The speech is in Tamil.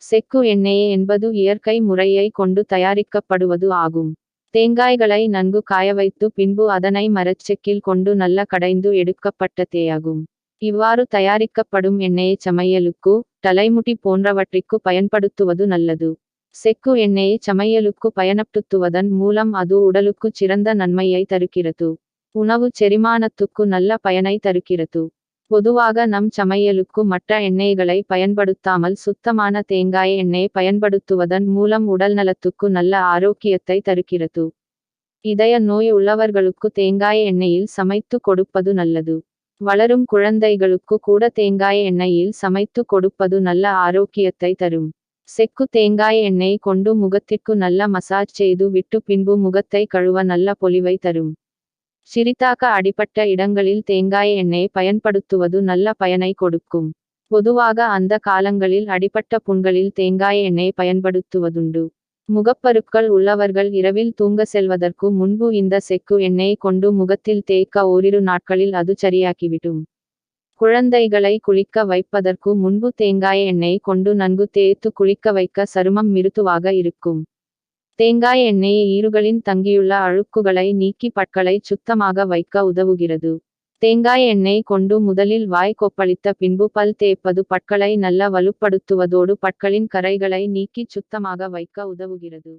செக்கு எண்ணெய் என்பது இயற்கை முறையை கொண்டு தயாரிக்கப்படுவது ஆகும். தேங்காய்களை நன்கு காயவைத்து பின்பு அதனை மரச்செக்கில் கொண்டு நல்ல கடைந்து எடுக்கப்பட்ட தேயாகும். இவ்வாறு தயாரிக்கப்படும் எண்ணெயை சமையலுக்கு, தலைமுடி போன்றவற்றிற்கு பயன்படுத்துவது நல்லது. செக்கு எண்ணெயை சமையலுக்கு பயன்படுத்துவதன் மூலம் அது உடலுக்கு சிறந்த நன்மையை தருகிறது. உணவு செரிமானத்துக்கு நல்ல பயனை தருகிறது. பொதுவாக நம் சமையலுக்கு மற்ற எண்ணெய்களை பயன்படுத்தாமல் சுத்தமான தேங்காய் எண்ணெய் பயன்படுத்துவதன் மூலம் உடல்நலத்துக்கு நல்ல ஆரோக்கியத்தை தருகிறது. இதய நோய் உள்ளவர்களுக்கு தேங்காய் எண்ணெயில் சமைத்து கொடுப்பது நல்லது. வளரும் குழந்தைகளுக்கு கூட தேங்காய் எண்ணெயில் சமைத்து கொடுப்பது நல்ல ஆரோக்கியத்தை தரும். செக்கு தேங்காய் எண்ணெய் கொண்டு முகத்திற்கு நல்ல மசாஜ் செய்து விட்டு பின்பு முகத்தை கழுவ நல்ல பொலிவை தரும். சிறிதாக அடிபட்ட இடங்களில் தேங்காய் எண்ணெய் பயன்படுத்துவது நல்ல பயனை கொடுக்கும். பொதுவாக அந்த காலங்களில் அடிபட்ட புண்களில் தேங்காய் எண்ணெய் பயன்படுத்துவதுண்டு. முகப்பருக்கள் உள்ளவர்கள் இரவில் தூங்க செல்வதற்கு முன்பு இந்த செக்கு எண்ணெய் கொண்டு முகத்தில் தேய்க்க ஓரிரு நாட்களில் அது சரியாக்கிவிடும். குழந்தைகளை குளிக்க வைப்பதற்கு முன்பு தேங்காய் எண்ணெய் கொண்டு நன்கு தேய்த்து குளிக்க வைக்க சருமம் மிருதுவாக இருக்கும். தேங்காய் எண்ணெய் ஈறுகளின் தங்கியுள்ள அழுக்குகளை நீக்கி பற்களை சுத்தமாக வைக்க உதவுகிறது. தேங்காய் எண்ணெய் கொண்டு முதலில் வாய் கொப்பளித்த பின்பு பல் தேய்ப்பது பற்களை நல்ல வலுப்படுத்துவதோடு பற்களின் கரைகளை நீக்கி சுத்தமாக வைக்க உதவுகிறது.